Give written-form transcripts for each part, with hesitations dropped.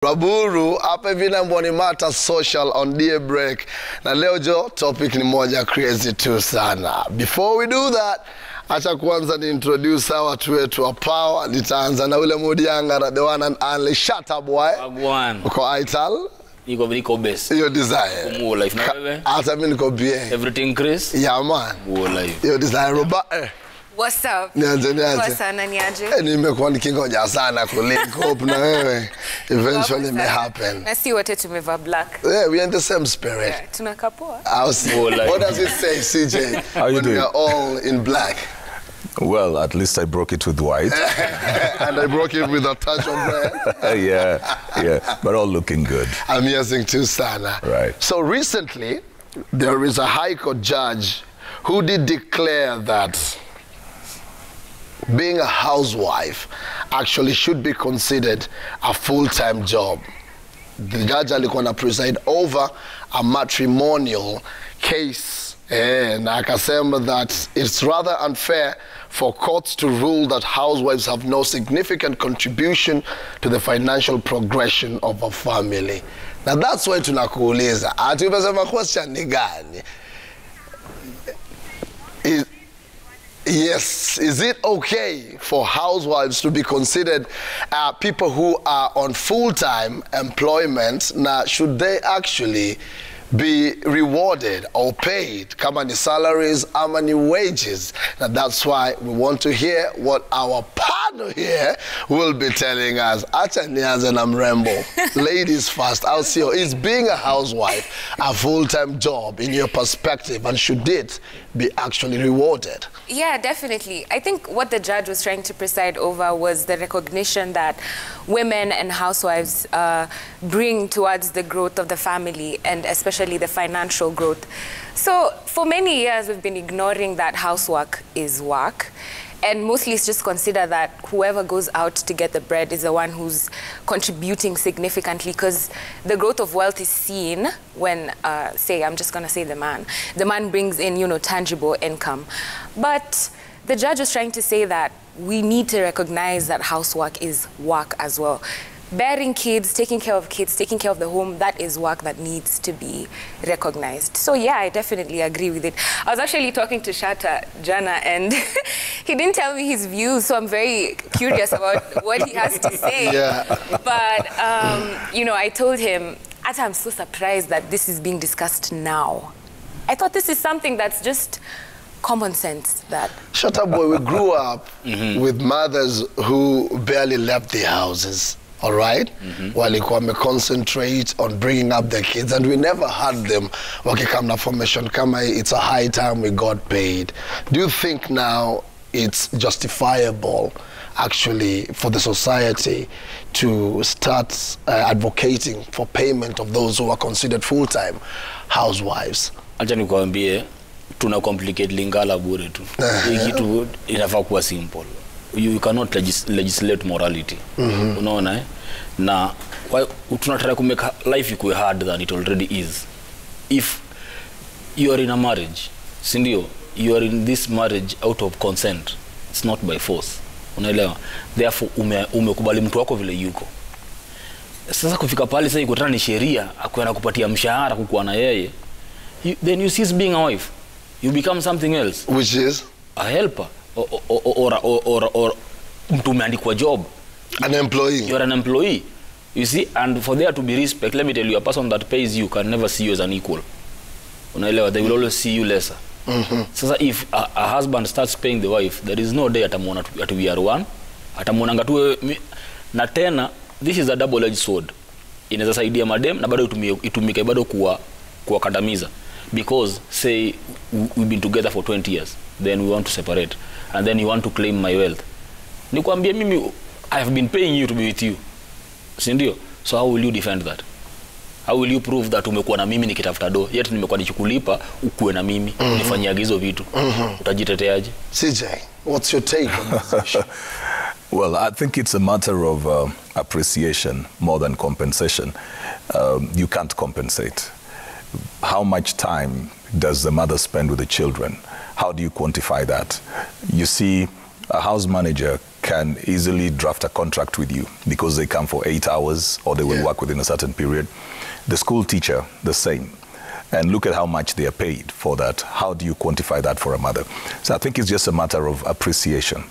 Raburu, hapa vina mboni mata social on day break. Na leo jo, topic ni moja crazy tu sana. Before we do that, acha kwanza ni introduce watu wetu wa power. Nitaanza na ule Mudianga, the one and only. Shut up, boy. Wagwan. Uko Aital? Niko best. Your desire. More life na wewe? Hata mimi niko bien. Everything Chris? Yeah, man. More life. Your desire, Robert. What's up? Niaje. Kwa sana niaje? Nimekuwa nikingoja sana kulink up na wewe. Eventually it may happen. Na si wote tumeva black. Yeah, we are in the same spirit. Yeah, tunakapoa. What does it say, CJ? How you doing? We are all in black. Well, at least I broke it with white. And I broke it with a touch of red. yeah, but all looking good. Amazing too, Sana. Right. So recently, there is a High Court judge who did declare that being a housewife actually should be considered a full-time job. The judge alikuwa na preside over a matrimonial case, and akasema that it's rather unfair for courts to rule that housewives have no significant contribution to the financial progression of a family. Now that's why tunakuuliza, atupesema question ni gani? Yes, is it okay for housewives to be considered people who are on full-time employment? Now, should they actually be rewarded or paid? Kama ni salaries, ama ni wages? Now, that's why we want to hear what our partner here will be telling us. Acha nianze na mrembo. Ladies first, I'll see you. Is being a housewife a full-time job in your perspective, and should it be actually rewarded? Yeah, definitely. I think what the judge was trying to preside over was the recognition that women and housewives bring towards the growth of the family, and especially the financial growth. So for many years, we've been ignoring that housework is work. And mostly it's just consider that whoever goes out to get the bread is the one who's contributing significantly, because the growth of wealth is seen when, say, I'm just going to say the man brings in, tangible income. But the judge was trying to say that we need to recognize that housework is work as well. Bearing kids, taking care of the home, that is work that needs to be recognized. So yeah, I definitely agree with it. I was actually talking to Shatta Jana, and he didn't tell me his views, so I'm very curious about what he has to say. Yeah. But, I told him, I'm so surprised that this is being discussed now. I thought this is something that's just common sense. That Shut up, boy. We grew up with mothers who barely left their houses. All right? Walikuwa me concentrate on bringing up their kids, and we never had them wakikam na formation kama it's a high time we got paid. Do you think now it's justifiable actually for the society to start advocating for payment of those who are considered full-time housewives? Acha nikwambie, tuna complicate Lingala bure tu. Hii kitu inafaa kuwa simple. You cannot legislate morality. Unaona eh? Na tunataka kumeka life ikuwe hard than it already is. If you are in a marriage, sindio, you are in this marriage out of consent. It's not by force. Unaelewa? Therefore umekubali mtu wako vile yuko. Sasa kufika pale sasa iko tena ni sheria akuana kupatia mshahara kukuwa na yeye. Then you cease being a wife. You become something else. Which is? A helper. Or mtu umeandikwa job. An employee. You're an employee. You see, and for there to be respect, let me tell you, a person that pays you can never see you as an equal. Unaelewa, they will always see you lesser. So if a husband starts paying the wife, there is no day atamuona ati we are one. Atamuona tu na tena, this is a double-edged sword. Inaweza saidia madem na bado itumike bado kuwakandamiza. Because say we've been together for 20 years, then we want to separate, and then you want to claim my wealth. Nikwambie mimi, I have been paying you to be with you. Sindio? So how will you defend that? How will you prove that umekuwa na mimi nikitafuta do, yet nimekuwa nichukulipa ukuwe na mimi, nifanyia hizo vitu? Utajiteteaje? CJ, what's your take on this issue? Well, I think it's a matter of appreciation more than compensation. You can't compensate. How much time does the mother spend with the children? How do you quantify that? You see, a house manager can easily draft a contract with you because they come for 8 hours or they will work within a certain period. The school teacher, the same. And look at how much they are paid for that. How do you quantify that for a mother? So I think it's just a matter of appreciation.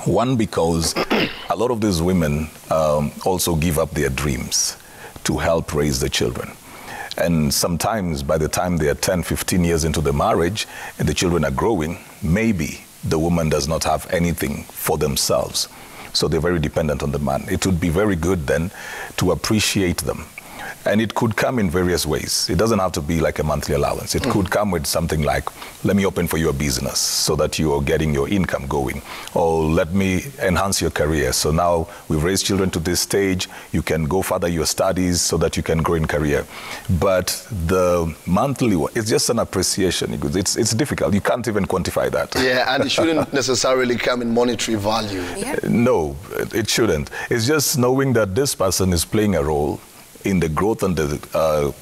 One, because a lot of these women also give up their dreams to help raise the children. And sometimes by the time they are 10, 15 years into the marriage and the children are growing, maybe the woman does not have anything for themselves. So they're very dependent on the man. It would be very good then to appreciate them. And it could come in various ways. It doesn't have to be like a monthly allowance. It could come with something like, let me open for you a business so that you are getting your income going. Or let me enhance your career. So now we've raised children to this stage. You can go further your studies so that you can grow in career. But the monthly one, it's just an appreciation. It's difficult. You can't even quantify that. Yeah, and it shouldn't necessarily come in monetary value. Yeah. No, it shouldn't. It's just knowing that this person is playing a role in the growth and the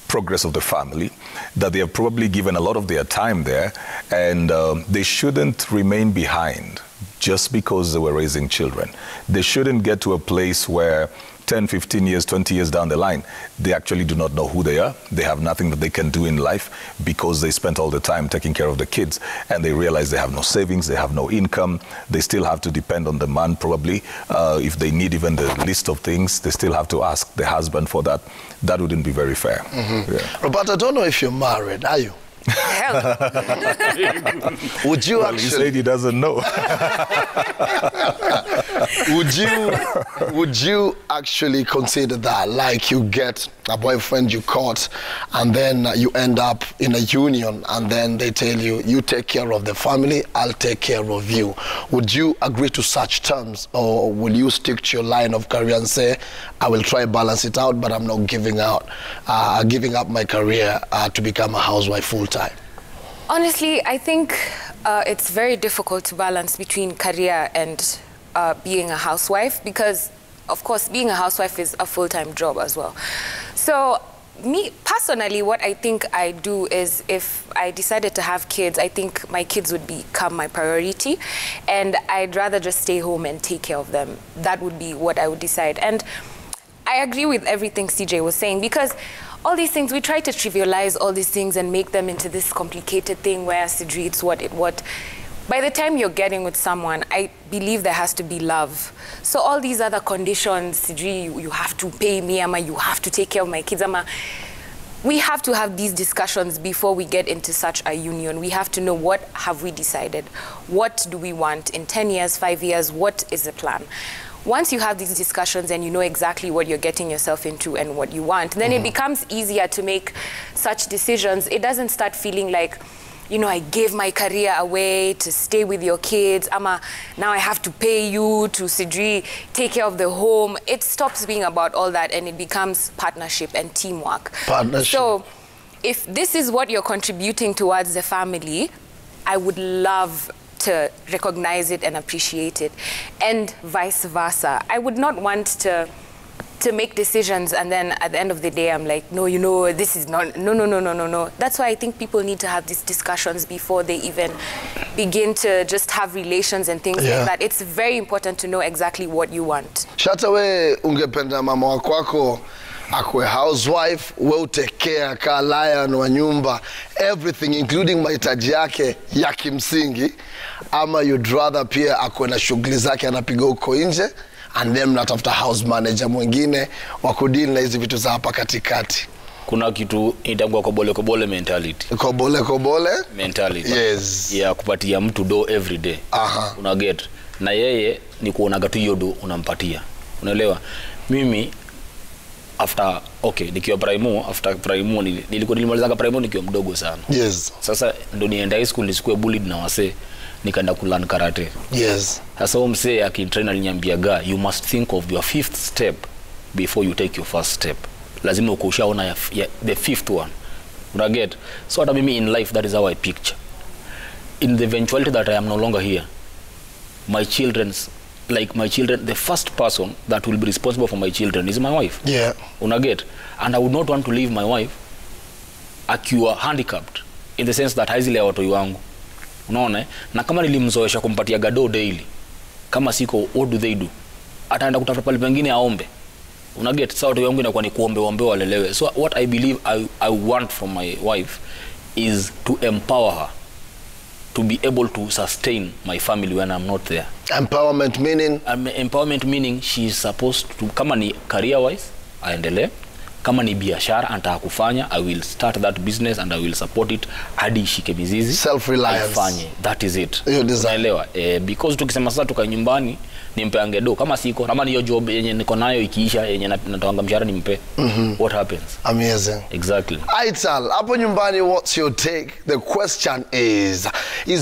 progress of the family, that they have probably given a lot of their time there, and they shouldn't remain behind just because they were raising children. They shouldn't get to a place where 10, 15 years, 20 years down the line, they actually do not know who they are. They have nothing that they can do in life because they spent all the time taking care of the kids, and they realize they have no savings, they have no income. They still have to depend on the man probably. If they need even the list of things, they still have to ask the husband for that. That wouldn't be very fair. Roberta, I don't know if you're married, are you? Hell. Would you Well, he said he doesn't know. Would you actually consider that, like you get a boyfriend you caught and then you end up in a union and then they tell you, you take care of the family, I'll take care of you. Would you agree to such terms, or will you stick to your line of career and say, I will try balance it out, but I'm not giving up my career to become a housewife full-time? Honestly, I think it's very difficult to balance between career and being a housewife, because, of course, being a housewife is a full-time job as well. So, me, personally, what I think I do is, if I decided to have kids, I think my kids would become my priority, and I'd rather just stay home and take care of them. That would be what I would decide. And I agree with everything CJ was saying, because all these things, we try to trivialize all these things and make them into this complicated thing where Sidri, it's what. By the time you're getting with someone, I believe there has to be love. So all these other conditions, Sidri, you have to pay me, Ama, you have to take care of my kids, Ama. We have to have these discussions before we get into such a union. We have to know, what have we decided? What do we want in 10 years, 5 years? What is the plan? Once you have these discussions and you know exactly what you're getting yourself into and what you want, then it becomes easier to make such decisions. It doesn't start feeling like, you know, I gave my career away to stay with your kids. Now I have to pay you to Sidri, take care of the home. It stops being about all that, and it becomes partnership and teamwork. Partnership. So if this is what you're contributing towards the family, I would love to recognize it and appreciate it, and vice versa. I would not want to make decisions and then at the end of the day I'm like, no, you know, this is not, no. That's why I think people need to have these discussions before they even begin to just have relations and things like that. It's very important to know exactly what you want. Shata, we ungependa mama wakwako akwe housewife, we utekea ka lion wa nyumba, everything including mahitaji yake ya kimsingi, ama you'd rather pia akwe na shughuli zake anapiga huko nje, and then mnatafuta house manager mwingine wa kudeal na hizi vitu za hapa katikati? Kuna kitu itagwa kobole mentality. Kobole mentality. Yes. Ya kupatia mtu do every day. Una get. Na yeye ni kuonaga tu hiyo do unampatia. Unaelewa? Mimi after nikiwa after primo nilimalizaga primo nikiwa mdogo sana. Yes. Sasa ndo nienda high school nisikuwe bullied na wase, nikaenda kulearn karate. Yes. Sasa msee akintrain aliniambiaga, you must think of your 5th step before you take your first step. Lazima ukoshaona the 5th one. Una get? So hata mimi in life, that is how I picture. In the eventuality that I am no longer here, my children, the first person that will be responsible for my children is my wife. Yeah. Una get? And I would not want to leave my wife akiwa handicapped, in the sense that haizile watoto wangu. Unaona? Na kama nilimzoesha kumpatia gado daily, kama siko, what do they do? Ataenda kutafuta pale pengine aombe. Una get, sawa watu wangu inakuwa ni kuombe walelewe. So what I believe I want from my wife is to empower her to be able to sustain my family when I'm not there. Empowerment meaning? Empowerment meaning she is supposed to, kama ni career wise, aendelee. Kama ni biashara anataka kufanya, I will start that business and I will support it hadi ishike mizizi. Self-reliance. That is it. Unaelewa? Because tukisema sasa tuka nyumbani nimpe angedo kama siko, kama ni hiyo job yenye niko nayo ikiisha yenye natoanga mshahara nimpe. What happens? Amazing. Exactly. Aital, hapo nyumbani, what's your take? The question is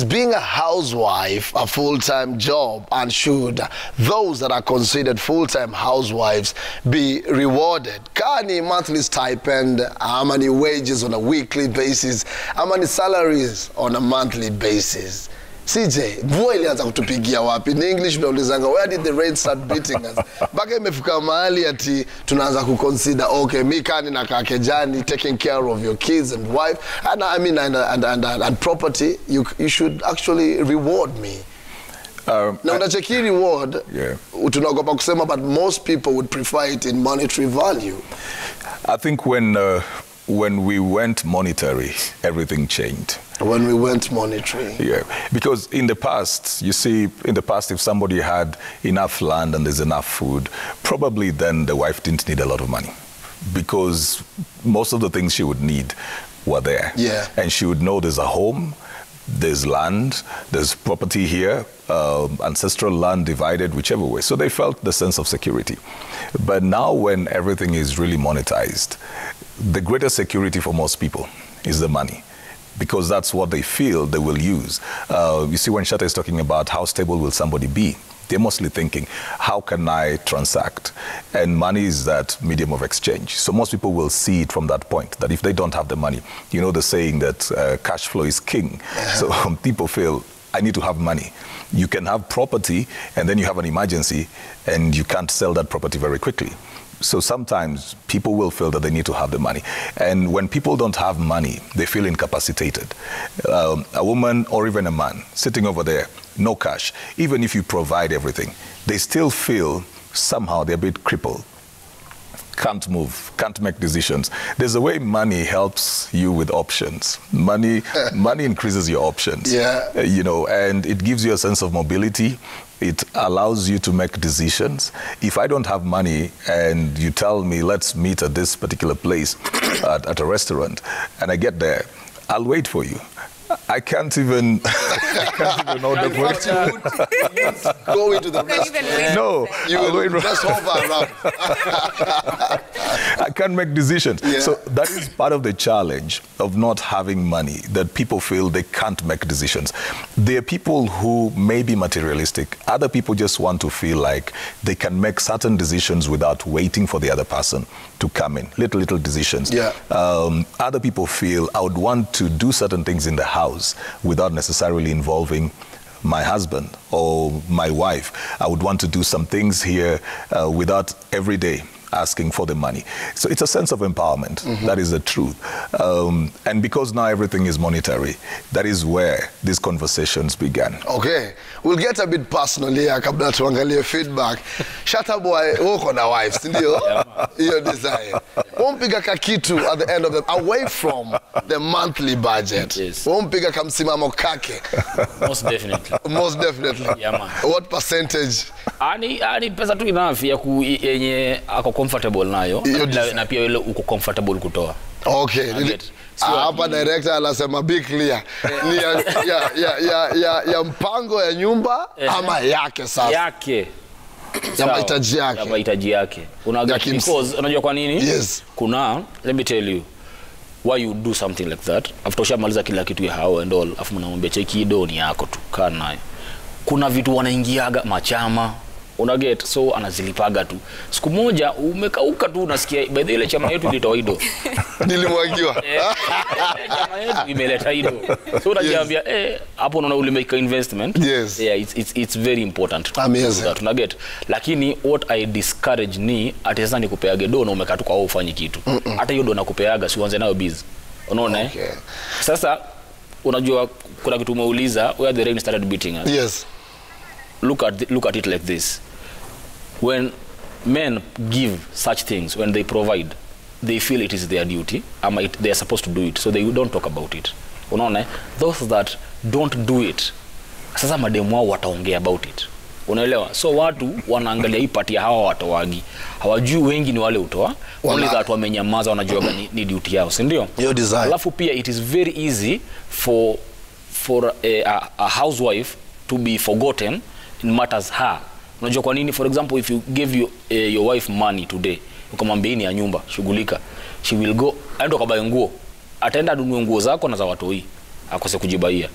being a housewife a full-time job, and should those that are considered full-time housewives be rewarded? Kani monthly stipend, how many wages on a weekly basis, how many salaries on a monthly basis? CJ, mvua ilianza kutupigia wapi? In English tunaulizanga, where did the rain start beating us? Baka imefika mahali ati tunaanza kuconsider, okay, mi kani na kakejani, taking care of your kids and wife, and I mean, and property, you should actually reward me. Na unacheki reward, tunaogopa kusema, but most people would prefer it in monetary value. I think when we went monetary, everything changed. When we went monetary. Yeah, because in the past, you see, in the past, if somebody had enough land and there's enough food, probably then the wife didn't need a lot of money, because most of the things she would need were there. Yeah. And she would know there's a home, there's land, there's property here, ancestral land divided, whichever way. So they felt the sense of security. But now when everything is really monetized, the greatest security for most people is the money, because that's what they feel they will use. You see, when Shatta is talking about how stable will somebody be, they're mostly thinking, how can I transact? And money is that medium of exchange. So most people will see it from that point, that if they don't have the money, you know the saying that cash flow is king. So people feel, I need to have money. You can have property, and then you have an emergency, and you can't sell that property very quickly. So sometimes people will feel that they need to have the money. And when people don't have money, they feel incapacitated. A woman or even a man sitting over there, no cash, even if you provide everything, they still feel somehow they're a bit crippled. Can't move, can't make decisions. There's a way money helps you with options. Money increases your options. Yeah. You know, and it gives you a sense of mobility. It allows you to make decisions. If I don't have money and you tell me, let's meet at this particular place at a restaurant, and I get there, I'll wait for you. I can't even order for you. Go into the restaurant. No, you will just hover around. I can't make decisions. Yeah. So that is part of the challenge of not having money, that people feel they can't make decisions. There are people who may be materialistic. Other people just want to feel like they can make certain decisions without waiting for the other person to come in. Little decisions. Yeah. Other people feel, I would want to do certain things in the house without necessarily involving my husband or my wife. I would want to do some things here without every day asking for the money. So it's a sense of empowerment. That is the truth. And because now everything is monetary, that is where these conversations began. Okay, we'll get a bit personal here kabla tuangalie feedback. Shatta boy, uko na wives, ndio? Hiyo desire. Wompiga kakitu at the end of the, away from the monthly budget. Yes. Wompiga kamsimamo kake. Most definitely. Most definitely. Yeah, man. What percentage? Ani pesa tu enough ya yenye ako comfortable nayo, na pia ile uko comfortable kutoa. Okay. Hapa director anasema be clear. Ni ya mpango ya nyumba ama yake sasa? Yake. Ya mahitaji yake. Ya mahitaji yake. Because unajua kwa nini? Yes. Kuna, let me tell you why you do something like that. After ushamaliza kila kitu ya hao and all, afu mnamwambia cheki do ni yako tu, kaa nayo. Kuna vitu wanaingiaga machama, unaget, so anazilipaga tu. Siku moja umekauka tu unasikia, by the ile chama yetu ilitoa ido. Nilimwagiwa. Chama yetu imeleta ido. So unajiambia hapo unaona ulimeka investment. Yes. Yeah, it's very important. Amazing. Unaget. Lakini what I discourage ni ati sasa nikupeage do na umekaa tu kwa ufanye kitu. Hata hiyo do nakupeaga si uanze nayo busy. Unaona Okay. Sasa unajua kuna kitu umeuliza where the rain started beating us. Yes. look at it like this. When men give such things, when they provide, they feel it is their duty, they are supposed to do it, so they don't talk about it. Unaona, those that don't do it, sasa mademu wao wataongea about it. Unaelewa? So watu wanaangalia hii pati ya hawa watoagi. Hawajui wengi ni wale utoa. Only that wamenyamaza wanajua ni duty yao, si ndio? Alafu pia it is very easy for a housewife to be forgotten in matters her. Unajua kwa nini? For example, if you give your wife money today, ukamwambia ni ya nyumba, shughulika, she will go aenda kabaye nguo. Ataenda dunue nguo zako na za watoi. Akose kujibaia.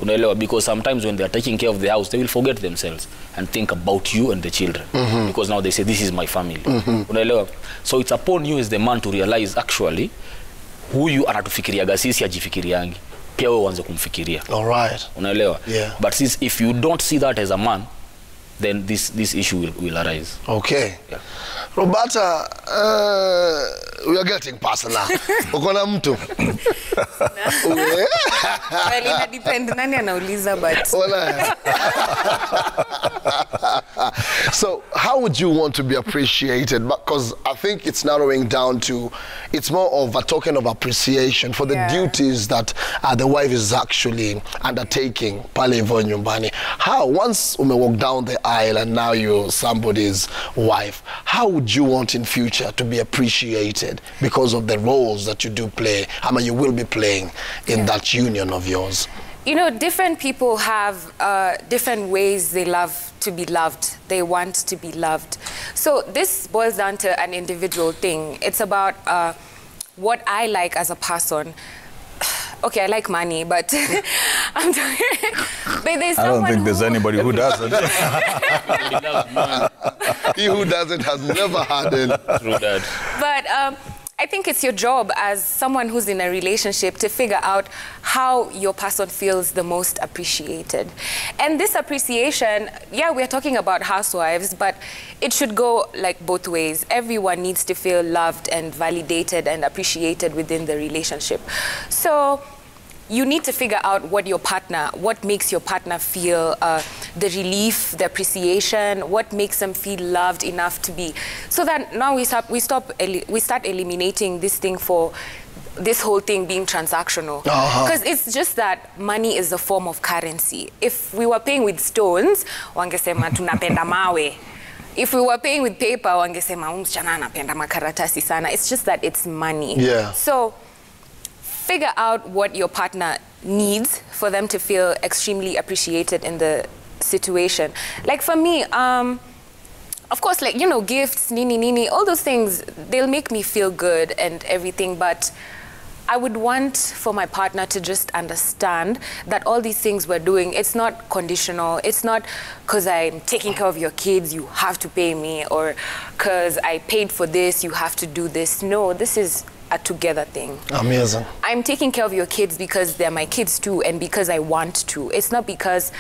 Unaelewa? Because sometimes when they are taking care of the house, they will forget themselves and think about you and the children. Because now they say, this is my family. Unaelewa? So it's upon you as the man to realize actually huyu anatufikiriaga sisi ajifikiriangi. Pia wewe uanze kumfikiria. All right. Unaelewa? Yeah. But if you don't see that as a man, then this issue will arise. Okay. Yeah. Roberta, we are getting personal. Ukona mtu? Well, ina depend nani anauliza, but so how would you want to be appreciated? Because I think it's narrowing down to, it's more of a token of appreciation for the duties that the wife is actually undertaking pale hivyo nyumbani. How, once ume walk down the aisle and now you're somebody's wife, how would you want in future to be appreciated because of the roles that you do play, I mean you will be playing in that union of yours? You know, different people have different ways they love to be loved. They want to be loved. So this boils down to an individual thing. It's about what I like as a person. Okay, I like money, but I'm talking. But there's I don't think there's anybody who doesn't. He who doesn't has never had it. True that. But I think it's your job as someone who's in a relationship to figure out how your person feels the most appreciated. And this appreciation, yeah, we're talking about housewives, but it should go like both ways. Everyone needs to feel loved and validated and appreciated within the relationship. So you need to figure out what makes your partner feel the relief, the appreciation, what makes them feel loved enough to be. So that now we start eliminating this thing for this whole thing being transactional. Because it's just that money is a form of currency. If we were paying with stones, wangesema tunapenda mawe. If we were paying with paper, wangesema msichana anapenda makaratasi sana. It's just that it's money. Yeah. So figure out what your partner needs for them to feel extremely appreciated in the situation. Like for me, of course, like, you know, gifts, nini, all those things, they'll make me feel good and everything, but I would want for my partner to just understand that all these things we're doing, it's not conditional. It's not because I'm taking care of your kids, you have to pay me, or because I paid for this, you have to do this. No, this is a together thing. Amazing. I'm taking care of your kids because they're my kids too, and because I want to. It's not because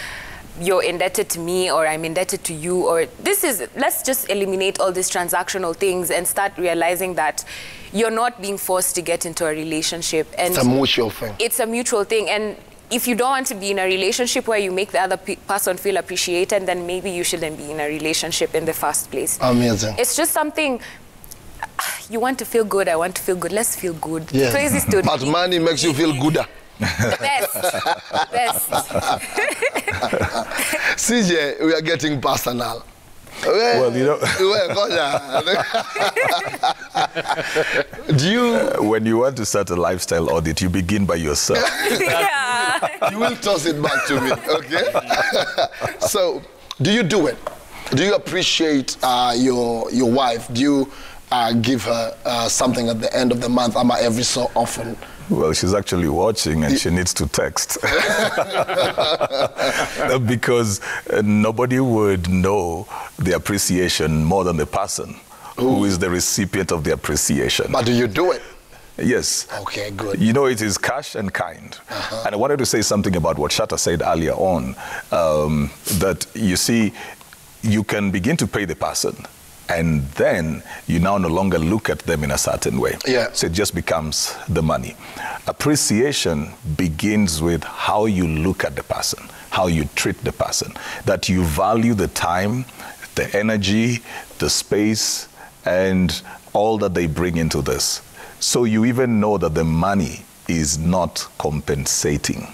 you're indebted to me or I'm indebted to you, or let's just eliminate all these transactional things and start realizing that you're not being forced to get into a relationship. And it's a mutual thing. It's a mutual thing. And if you don't want to be in a relationship where you make the other person feel appreciated, then maybe you shouldn't be in a relationship in the first place. Amazing. It's just something. You want to feel good, I want to feel good. Let's feel good. Yeah. Crazy story. But money makes you feel gooder. Best. CJ, we are getting personal. Well, you know, do you... when you want to start a lifestyle audit, you begin by yourself. Yeah. You will toss it back to me, okay? So, do you do it? Do you appreciate your wife? Do you give her something at the end of the month, every so often? Well, she's actually watching and she needs to text. Because nobody would know the appreciation more than the person who is the recipient of the appreciation. But do you do it? Yes. Okay, good. You know, it is cash and kind. And I wanted to say something about what Shatta said earlier on, that you see, you can begin to pay the person And then you now no longer look at them in a certain way. Yeah. So it just becomes the money. Appreciation begins with how you look at the person, how you treat the person, that you value the time, the energy, the space, and all that they bring into this. So you even know that the money is not compensating.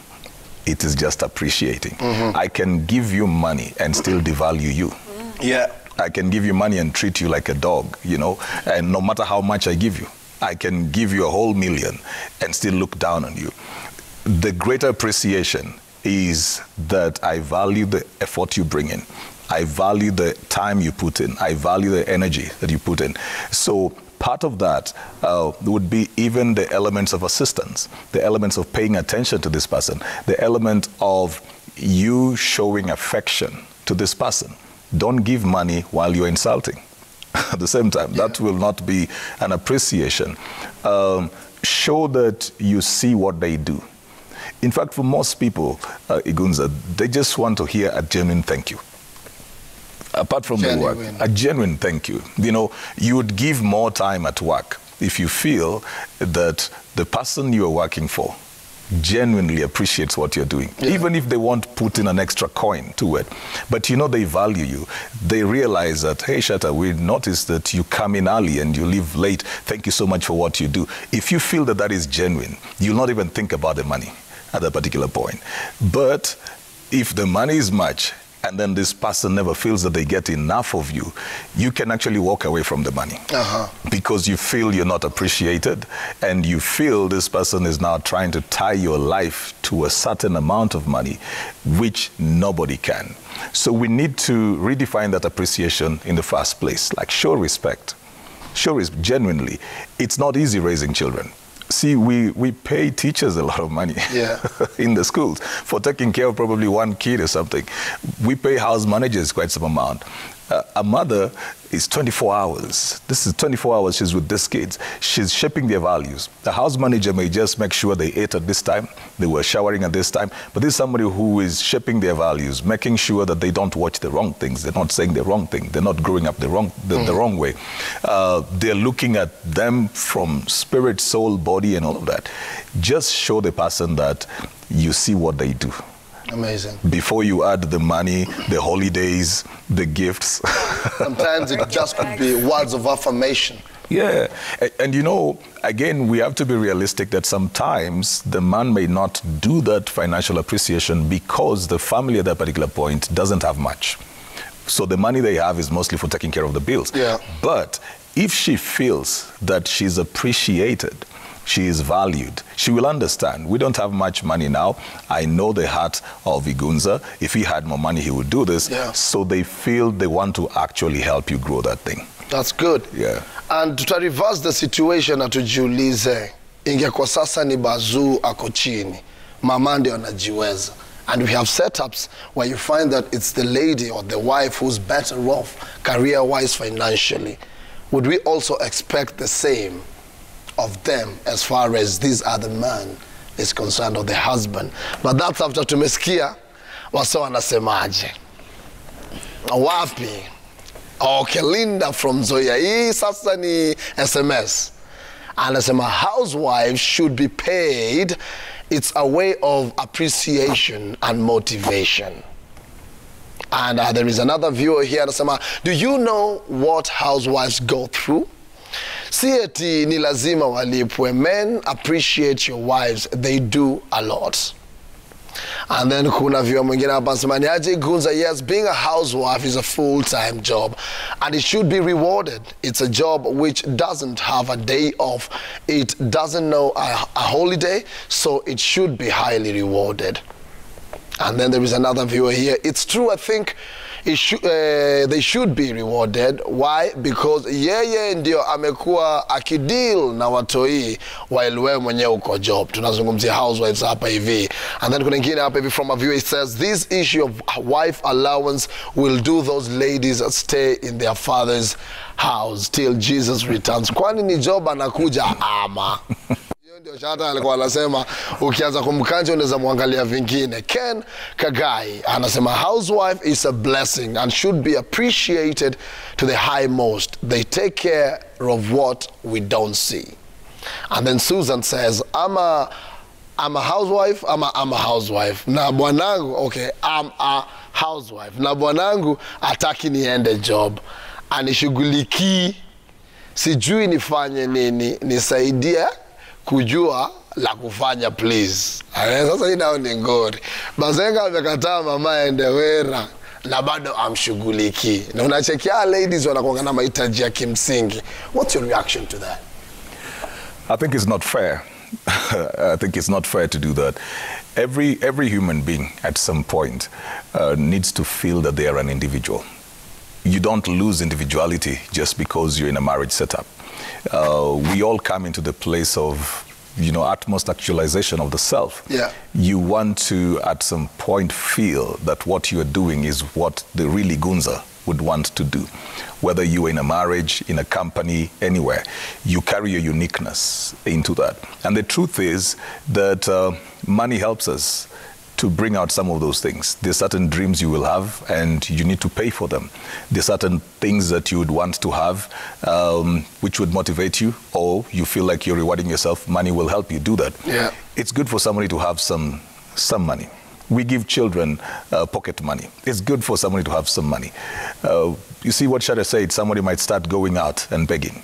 It is just appreciating. I can give you money and still devalue you. Yeah. I can give you money and treat you like a dog, you know, and no matter how much I give you, I can give you a whole million and still look down on you. The greater appreciation is that I value the effort you bring in. I value the time you put in. I value the energy that you put in. So part of that would be even the elements of assistance, the elements of paying attention to this person, the element of you showing affection to this person. Don't give money while you're insulting. At the same time, that will not be an appreciation. Show that you see what they do. In fact, for most people, Igunza, they just want to hear a genuine thank you. Apart from the work, a genuine thank you. You know, you would give more time at work if you feel that the person you're working for genuinely appreciates what you're doing, even if they won't put in an extra coin to it. But you know they value you. They realize that, hey, Shatta, we noticed that you come in early and you leave late. Thank you so much for what you do. If you feel that that is genuine, you'll not even think about the money at that particular point. But if the money is much, and then this person never feels that they get enough of you, you can actually walk away from the money because you feel you're not appreciated, and you feel this person is now trying to tie your life to a certain amount of money, which nobody can. So we need to redefine that appreciation in the first place, like show respect. Show respect genuinely. It's not easy raising children. See, we pay teachers a lot of money in the schools for taking care of probably one kid or something. We pay house managers quite some amount. A mother is 24 hours. This is 24 hours she's with these kids. She's shaping their values. The house manager may just make sure they ate at this time, they were showering at this time, but this is somebody who is shaping their values, making sure that they don't watch the wrong things, they're not saying the wrong thing, they're not growing up the wrong way. They're looking at them from spirit, soul, body, and all of that. Just show the person that you see what they do. Amazing. Before you add the money, the holidays, the gifts. Sometimes it just could be words of affirmation. Yeah, and you know, again, we have to be realistic that sometimes the man may not do that financial appreciation because the family at that particular point doesn't have much. So the money they have is mostly for taking care of the bills. Yeah. But if she feels that she's appreciated, she is valued, she will understand. We don't have much money now. I know the heart of Igunza. If he had more money, he would do this. Yeah. So they feel they want to actually help you grow that thing. That's good. Yeah. And to reverse the situation, atujiulize, ingekuwa sasa ni Bazuu ako chini, mama ndio anajiweza. And we have setups where you find that it's the lady or the wife who's better off career-wise financially. Would we also expect the same of them as far as this other man is concerned, or the husband? But that's after tumesikia wasa wanasemaje. Wapi? Okay, Linda from Zoya. Hii sasa ni SMS. Anasema housewives should be paid. It's a way of appreciation and motivation. And there is another viewer here anasema, do you know what housewives go through? Si eti ni lazima walipwe. Men appreciate your wives. They do a lot. And then kuna viewer mwingine hapa anasema ni aje Gunza, yes, being a housewife is a full-time job and it should be rewarded. It's a job which doesn't have a day off. It doesn't know a holiday, so it should be highly rewarded. And then there is another viewer here. It's true, I think they should be rewarded. Why? Because yeye ndio amekuwa akideal na watoi while wewe mwenyewe uko job. Tunazungumzia housewives hapa hivi. And then kuna ingine hapa hivi from a viewer, it says this issue of wife allowance will do those ladies stay in their father's house till Jesus returns. Kwani ni job anakuja ama? Hiyo ndio Shata alikuwa anasema ukianza kumkanja unaweza muangalia vingine. Ken Kagai anasema housewife is a blessing and should be appreciated to the high most. They take care of what we don't see. And then Susan says, I'm a housewife, I'm a housewife. Na bwanangu, okay, I'm a housewife. Na bwanangu ataki niende job. Anishuguliki, sijui nifanye nini, nisaidie kujua la kufanya please. Sasa hii nao ni ngori. Bazenga amekataa mama ende wera na bado amshuguliki. Na unachekia ladies wanakuanga na mahitaji ya kimsingi. What's your reaction to that? I think it's not fair. I think it's not fair to do that. Every human being at some point needs to feel that they are an individual. You don't lose individuality just because you're in a marriage setup. We all come into the place of, utmost actualization of the self. Yeah. You want to, at some point, feel that what you are doing is what the really Gunza would want to do. Whether you're in a marriage, in a company, anywhere, you carry your uniqueness into that. And the truth is that money helps us to bring out some of those things. There's certain dreams you will have and you need to pay for them. There's certain things that you would want to have which would motivate you, or you feel like you're rewarding yourself. Money will help you do that. Yeah. It's good for somebody to have some money. We give children pocket money. It's good for somebody to have some money. You see what Shada said, somebody might start going out and begging.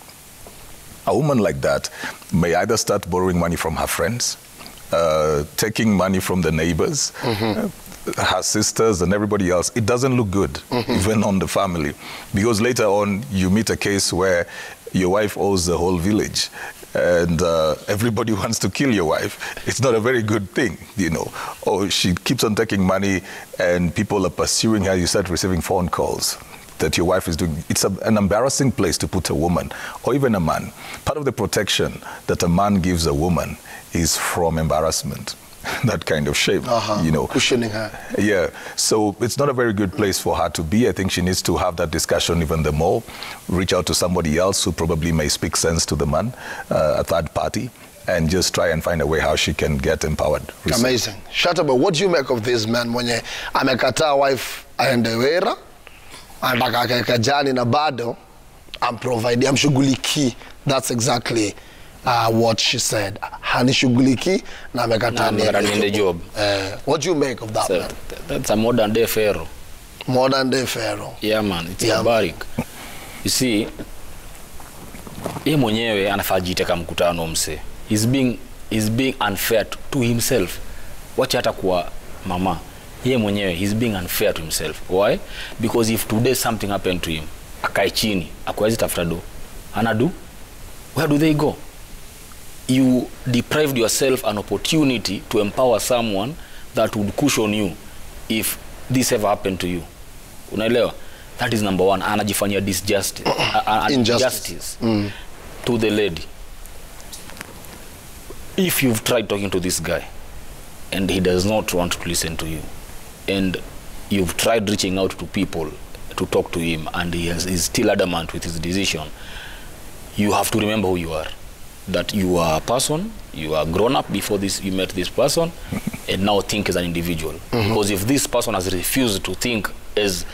A woman like that may either start borrowing money from her friends, taking money from the neighbors, her sisters and everybody else. It doesn't look good, even on the family. Because later on, you meet a case where your wife owes the whole village and everybody wants to kill your wife. It's not a very good thing, Or she keeps on taking money and people are pursuing her. You start receiving phone calls that your wife is doing. It's an embarrassing place to put a woman or even a man. Part of the protection that a man gives a woman is from embarrassment, that kind of shame, Cushioning her. Yeah, so it's not a very good place for her to be. I think she needs to have that discussion even the more, reach out to somebody else who probably may speak sense to the man, a third party, and just try and find a way how she can get empowered. Amazing. Shataba, what do you make of this man mwenye amekataa wife aende wera, anataka akaeka jani na bado amprovide, amshuguliki. That's exactly what she said. Hanishuguliki na amekataa niende job. What do you make of that, man? That's a modern day pharaoh. Modern day pharaoh. Yeah, man. It's barbaric. You see, yeye mwenyewe anafajite kama mkutano mse. He's being unfair to himself. Wacha hata kwa mama. Yeye mwenyewe, he's being unfair to himself. Why? Because if today something happened to him, akae chini, akwezi tafuta do. Anadu? Where do they go? You deprived yourself an opportunity to empower someone that would cushion you if this ever happened to you. Unaelewa? That is number one. Anajifanyia injustice to the lady. If you've tried talking to this guy and he does not want to listen to you, and you've tried reaching out to people to talk to him and he's still adamant with his decision, you have to remember who you are. That you are a person, you are grown up before you met this person, and now think as an individual. Because if this person has refused to think as,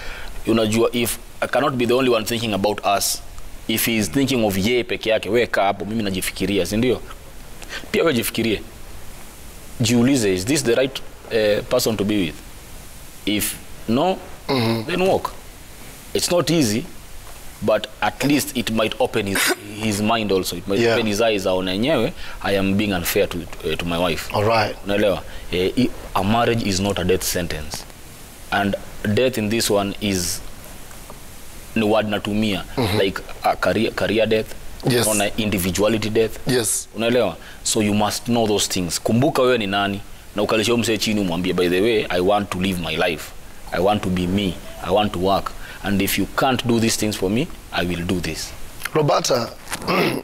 if I cannot be the only one thinking about us, if he is thinking of ye peke yake, weka hapo, mimi najifikiria, si ndio? Pia wewe jifikirie. Jiulize, is this the right person to be with? If no, then walk. It's not easy, but at least it might open his mind also. It might open his eyes. I am being unfair to my wife. All right. Unaelewa? A marriage is not a death sentence, and death in this one is ni word natumia like a career death. Yes. On an individuality death. Yes. Unaelewa? So you must know those things. Kumbuka wewe ni nani na ukalisha mse chini umwambie, by the way, I want to live my life. I want to be me. I want to work. And if you can't do these things for me, I will do this. Roberta,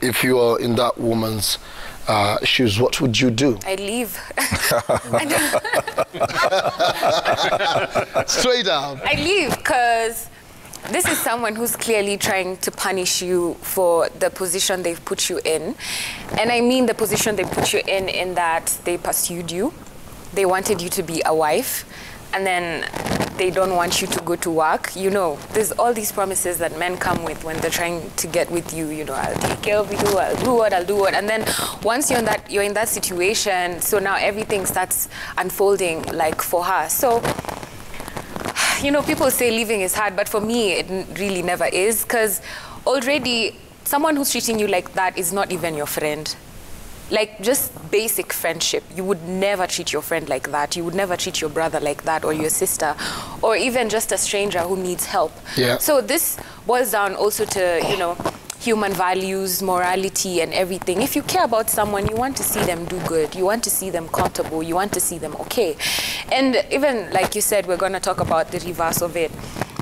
if you are in that woman's shoes, what would you do? I leave. Straight up. I leave because this is someone who's clearly trying to punish you for the position they've put you in. And I mean the position they put you in that they pursued you. They wanted you to be a wife. And then they don't want you to go to work. You know, there's all these promises that men come with when they're trying to get with you. You know, I'll take care of you, I'll do what. And then once you're in that situation, so now everything starts unfolding like for her. So, you know, people say leaving is hard, but for me, it really never is, because already someone who's treating you like that is not even your friend. Like, just basic friendship. You would never treat your friend like that. You would never treat your brother like that, or your sister, or even just a stranger who needs help. Yeah. So this boils down also to, you know, human values, morality, and everything. If you care about someone, you want to see them do good. You want to see them comfortable. You want to see them okay. And even, like you said, we're going to talk about the reverse of it.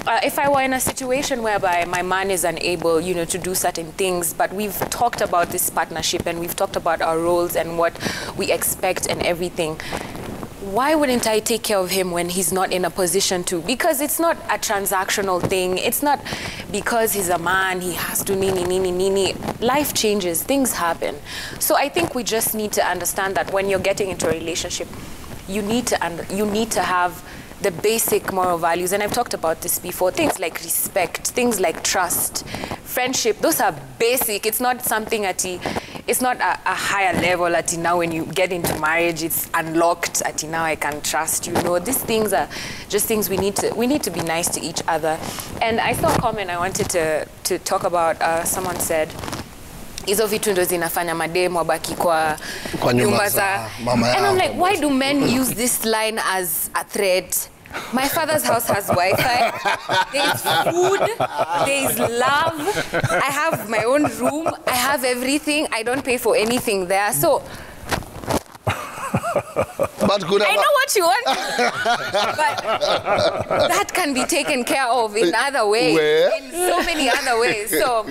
If I were in a situation whereby my man is unable, you know, to do certain things, but we've talked about this partnership and we've talked about our roles and what we expect and everything, why wouldn't I take care of him when he's not in a position to? Because it's not a transactional thing. It's not because he's a man, he has to nini. Life changes, things happen. So I think we just need to understand that when you're getting into a relationship, you need to have the basic moral values. And I've talked about this before. Things like respect, things like trust, friendship, those are basic. It's not something it's not a higher level at now when you get into marriage, it's unlocked at now I can trust you. No, these things are just things we need to be nice to each other. And I saw a comment I wanted to talk about. Someone said, hizo vitu ndo zinafanya mademu wabaki kwa nyumba za mama yao. And I'm like, why do men use this line as a threat? My father's house has Wi-Fi, there's food, there's love, I have my own room, I have everything, I don't pay for anything there. So, I know what you want, but that can be taken care of in other ways, in so many other ways. So,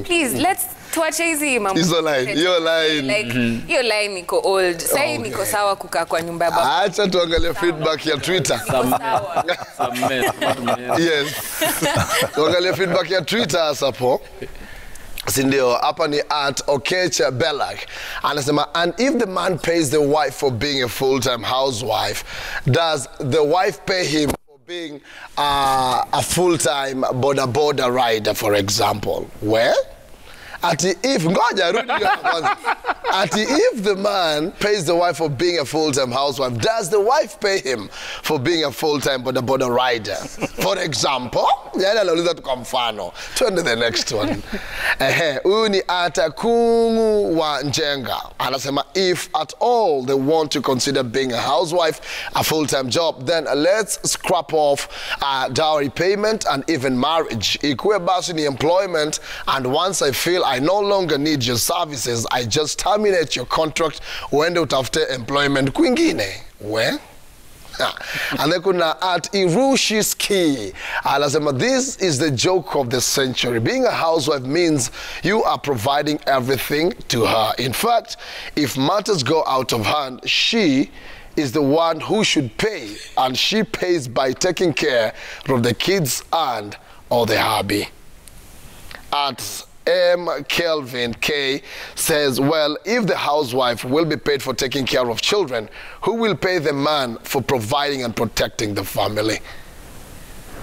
please, let's tuache hizi mambo. Hizo line, your line. Like, your line niko old. Sai niko sawa kukaa kwa nyumba baba. Acha tuangalie feedback ya Twitter. Yes. Tuangalie feedback ya Twitter hapo. Sindio, hapa ni @Okecha Belak. Anasema, and if the man pays the wife for being a full-time housewife, does the wife pay him for being a full-time boda rider, for example? Well, if the man pays the wife for being a full-time housewife, does the wife pay him for being a full-time boda rider? For example, turn to the next one. Uni Atakungu wa Njenga. Anasema, if at all they want to consider being a housewife a full-time job, then let's scrap off dowry payment and even marriage. Ikuwe basi ni employment, and once I feel I no longer need your services, I just terminate your contract, uende utafute employment kwingine. Where? And then kuna @Irushiski. Anasema, this is the joke of the century. Being a housewife means you are providing everything to her. In fact, if matters go out of hand, she is the one who should pay, and she pays by taking care of the kids and or the hubby. Kelvin K says, well, if the housewife will be paid for taking care of children, who will pay the man for providing and protecting the family?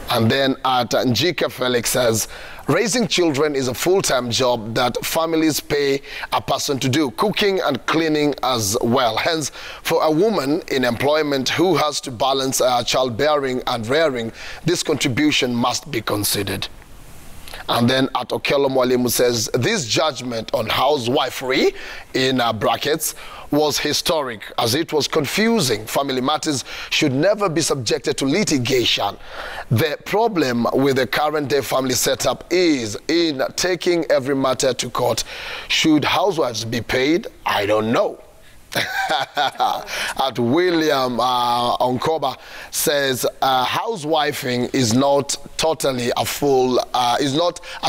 And then Njika Felix says, raising children is a full-time job that families pay a person to do, cooking and cleaning as well. Hence, for a woman in employment who has to balance childbearing and rearing, this contribution must be considered. And then Okelo Mwalimu says, this judgment on housewifery, in brackets, was historic as it was confusing. Family matters should never be subjected to litigation. The problem with the current day family setup is in taking every matter to court. Should housewives be paid? I don't know. William Onkoba says, housewifing is not totally a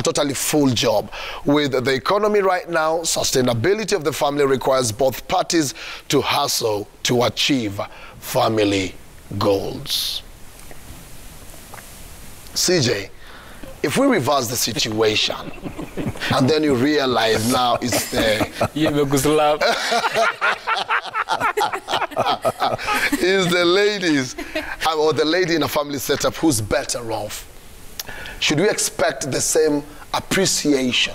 totally full job. With the economy right now, sustainability of the family requires both parties to hustle to achieve family goals. CJ, if we reverse the situation, and then you realize now it's there. Is the ladies or the lady in a family setup who's better off? Should we expect the same appreciation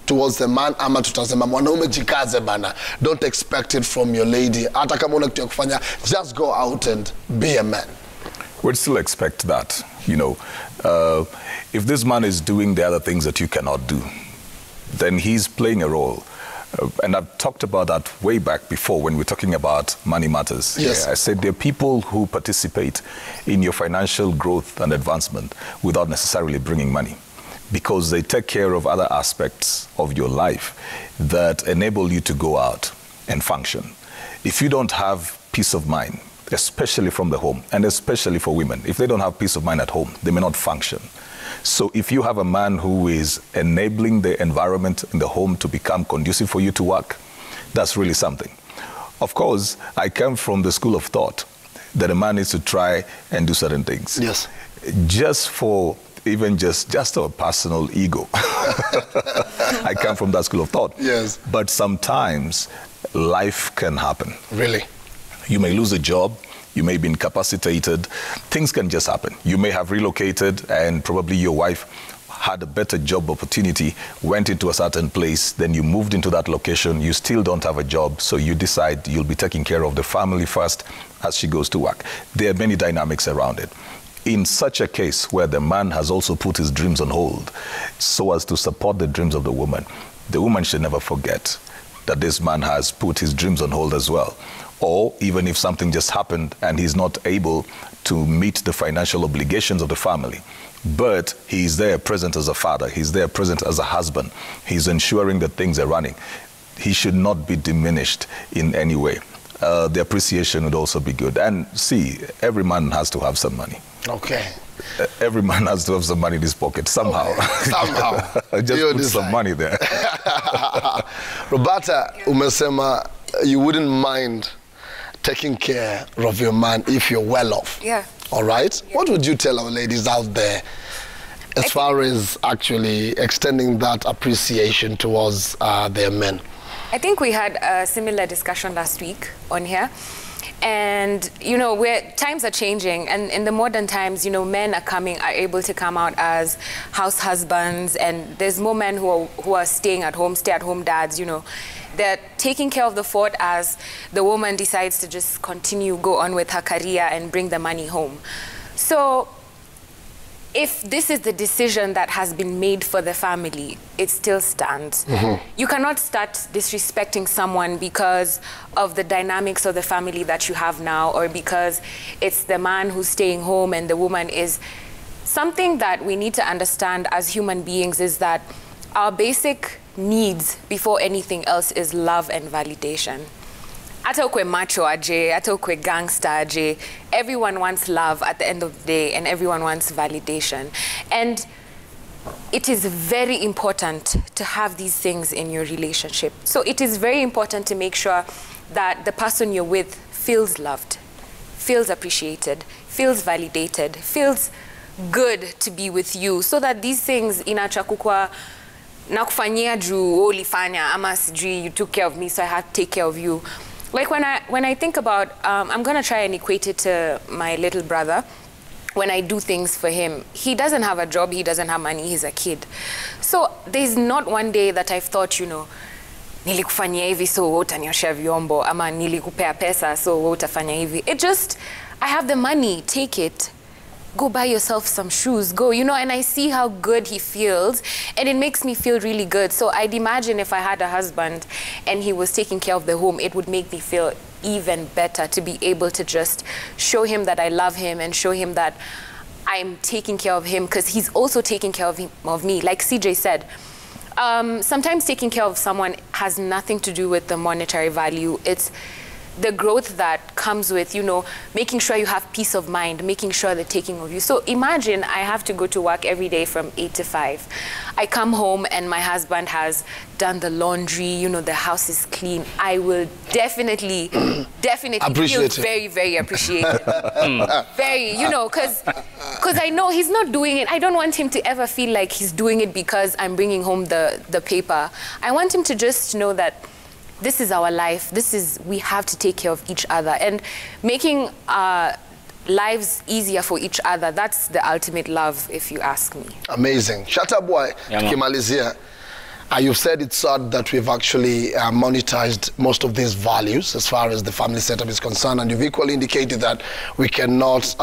towards the man? Ama tutasema mwanaume jikaze bana. Don't expect it from your lady. Hata kama una kitu ya kufanya, just go out and be a man. We'd still expect that, you know. If this man is doing the other things that you cannot do, then he's playing a role. And I've talked about that way back before when we're talking about money matters. Yes. I said there are people who participate in your financial growth and advancement without necessarily bringing money, because they take care of other aspects of your life that enable you to go out and function. If you don't have peace of mind, especially from the home, and especially for women, if they don't have peace of mind at home, they may not function. So if you have a man who is enabling the environment in the home to become conducive for you to work, that's really something. Of course, I come from the school of thought that a man needs to try and do certain things. Yes. Just for even just a personal ego. I come from that school of thought. Yes. But sometimes life can happen. Really? You may lose a job. You may be incapacitated. Things can just happen. You may have relocated and probably your wife had a better job opportunity, went into a certain place, then you moved into that location, you still don't have a job, so you decide you'll be taking care of the family first as she goes to work. There are many dynamics around it. In such a case where the man has also put his dreams on hold so as to support the dreams of the woman should never forget that this man has put his dreams on hold as well. Or even if something just happened and he's not able to meet the financial obligations of the family, but he's there present as a father, he's there present as a husband, he's ensuring that things are running, he should not be diminished in any way. The appreciation would also be good. And see, every man has to have some money. Okay. Every man has to have some money in his pocket somehow. Okay. Somehow. Just you put decide. some money there. Roberta, umesema you wouldn't mind taking care of your man if you're well off. Yeah. All right? Yeah. What would you tell our ladies out there as far as actually extending that appreciation towards their men? I think we had a similar discussion last week on here. And, you know, times are changing. And in the modern times, you know, men are able to come out as house husbands. And there's more men who are staying at home, stay-at-home dads, you know. They're taking care of the fort as the woman decides to just go on with her career and bring the money home. So if this is the decision that has been made for the family, it still stands. Mm-hmm. You cannot start disrespecting someone because of the dynamics of the family that you have now, or because it's the man who's staying home and the woman is. Something that we need to understand as human beings is that our basic needs before anything else is love and validation. Ata ukwe macho aje, ata ukwe gangster aje, everyone wants love at the end of the day, and everyone wants validation. And it is very important to have these things in your relationship. So it is very important to make sure that the person you're with feels loved, feels appreciated, feels validated, feels good to be with you, so that these things inacha kukua nakufanyia juu ulifanya ama sijui you took care of me so I had to take care of you. Like when I think about, I'm going to try and equate it to my little brother. When I do things for him, he doesn't have a job, he doesn't have money, he's a kid. So there's not one day that I've thought, you know, nilikufanyia hivi so utanioshea vyombo, ama nilikupea pesa so utafanya hivi. It just, I have the money, take it. Go buy yourself some shoes, go, you know, and I see how good he feels, and it makes me feel really good. So I'd imagine if I had a husband and he was taking care of the home, it would make me feel even better to be able to just show him that I love him and show him that I'm taking care of him, because he's also taking care of me. Like CJ said, sometimes taking care of someone has nothing to do with the monetary value. It's the growth that comes with, you know, making sure you have peace of mind, making sure they're taking of you. So imagine I have to go to work every day from 8 to 5. I come home and my husband has done the laundry, you know, the house is clean. I will definitely feel very, very appreciated. Very, you know, because I know he's not doing it. I don't want him to ever feel like he's doing it because I'm bringing home the paper. I want him to just know that this is our life. We have to take care of each other. And making lives easier for each other, that's the ultimate love, if you ask me. Amazing. Shatta boy, tukimalizia, you've said it's sad that we've actually monetized most of these values as far as the family setup is concerned, and you've equally indicated that we cannot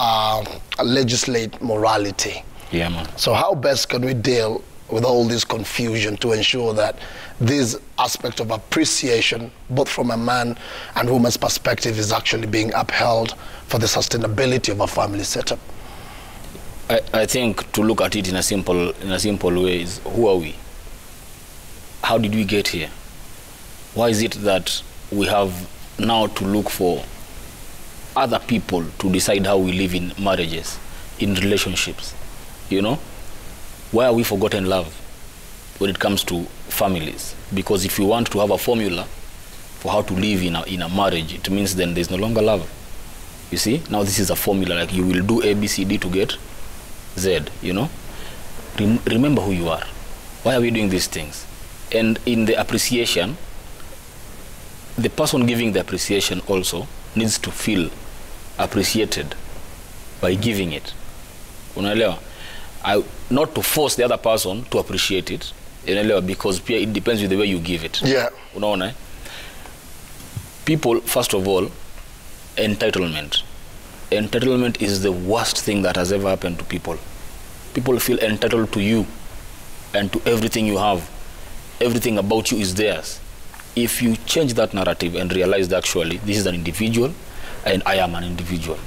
legislate morality. Yeah, man. So how best can we deal with all this confusion to ensure that this aspect of appreciation, both from a man and woman's perspective, is actually being upheld for the sustainability of a family setup? I think to look at it in a simple way is, who are we? How did we get here? Why is it that we have now to look for other people to decide how we live in marriages, in relationships, you know? Why are we forgotten love when it comes to families? Because if you want to have a formula for how to live in a marriage, it means then there's no longer love. You see? Now this is a formula, like you will do A, B, C, D to get Z, you know? Remember who you are. Why are we doing these things? And in the appreciation, the person giving the appreciation also needs to feel appreciated by giving it. Unaelewa? Not to force the other person to appreciate it, because it depends with the way you give it. Yeah. Unaona? People, first of all, entitlement. Entitlement is the worst thing that has ever happened to people. People feel entitled to you and to everything you have. Everything about you is theirs. If you change that narrative and realize that actually this is an individual and I am an individual,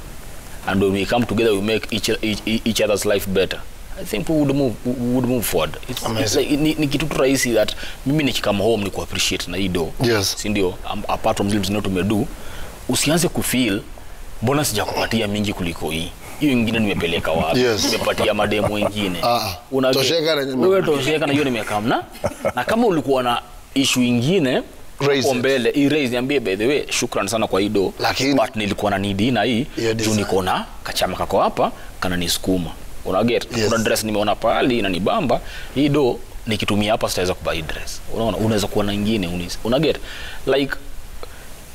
and when we come together we make each other's life better, I think we would move forward. It's like ni kitu tu rahisi that mimi nikikam home ni ku appreciate na hido. Yes. Si ndio? Apart from zile tumedo, usianze kufeel mbona sijakupatia mingi kuliko hii. Hiyo nyingine nimepeleka wapi? Yes. Nimepatia mademo wengine. Tosheka na wewe tosheka na hiyo nimekamna. Na kama ulikuwa na issue nyingine mbele raise niambie, by the way, shukran sana kwa hido, but nilikuwa na need na hii juu niko na kachama kako hapa kana nisukuma. Una get? Kuna dress nimeona pale inanibamba, hii do nikitumia hapa sitaweza kubuy dress. Unaona, unaweza kuwa na nyingine una get? Like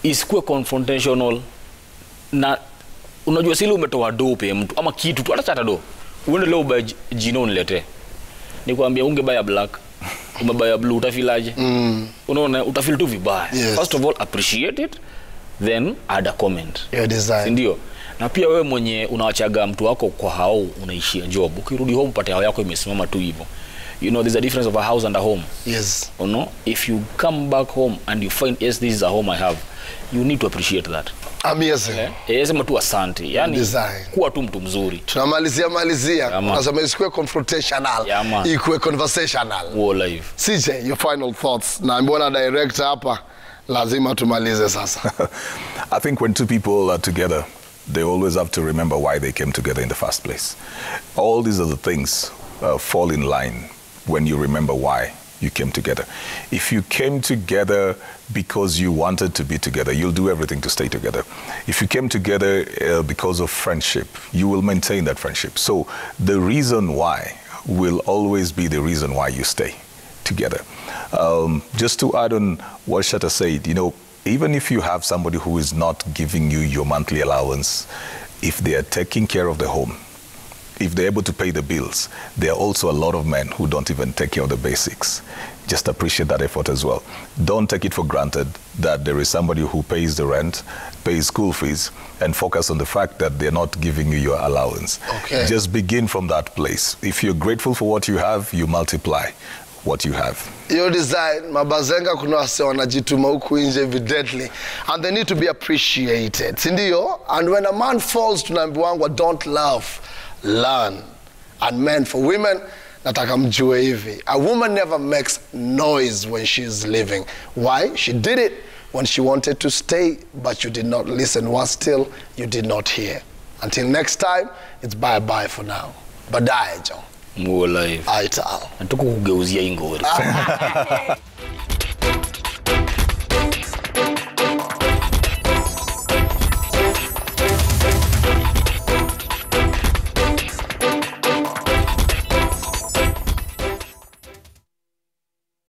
isikuwe confrontational, na unajua sile umetoa dope mtu ama kitu tu hata do. Uende leo buy jino uniletee. Nikwambia ungebaya black, umebaya blue, utafilaje? Unaona, utafeel tu vibaya. First of all appreciate it, then add a comment. Your design. Ndio. Na pia wewe mwenye unawachaga mtu wako kwa hao unaishia job, ukirudi home pate hao yako imesimama tu hivyo. You know, there's a difference of a house and a home. Yes. You know, if you come back home and you find, yes, this is a home I have, you need to appreciate that. Amazing. Sema tu asante. Yani kuwa tu mtu mzuri. Tunamalizia. Nasema isikuwe confrontational. Ikuwe conversational. Live. CJ, your final thoughts. Na mbona director hapa lazima tumalize sasa. I think when two people are together, they always have to remember why they came together in the first place. All these other things fall in line when you remember why you came together. If you came together because you wanted to be together, you'll do everything to stay together. If you came together because of friendship, you will maintain that friendship. So the reason why will always be the reason why you stay together. Just to add on what Shatta said, you know, even if you have somebody who is not giving you your monthly allowance, if they are taking care of the home, if they're able to pay the bills, there are also a lot of men who don't even take care of the basics. Just appreciate that effort as well. Don't take it for granted that there is somebody who pays the rent, pays school fees, and focus on the fact that they're not giving you your allowance. Okay. Just begin from that place. If you're grateful for what you have, you multiply what you have. Your design, mabazenga kuna wase wanajituma huku nje evidently, and they need to be appreciated. Sindio? And when a man falls, tunaambiwa don't laugh, learn. And men, for women, nataka mjue hivi, a woman never makes noise when she's living. Why? She did it when she wanted to stay, but you did not listen. What still you did not hear. Until next time, it's bye-bye for now. Baadaye, John. More life. Aital. Natuko kugeuzia ingori.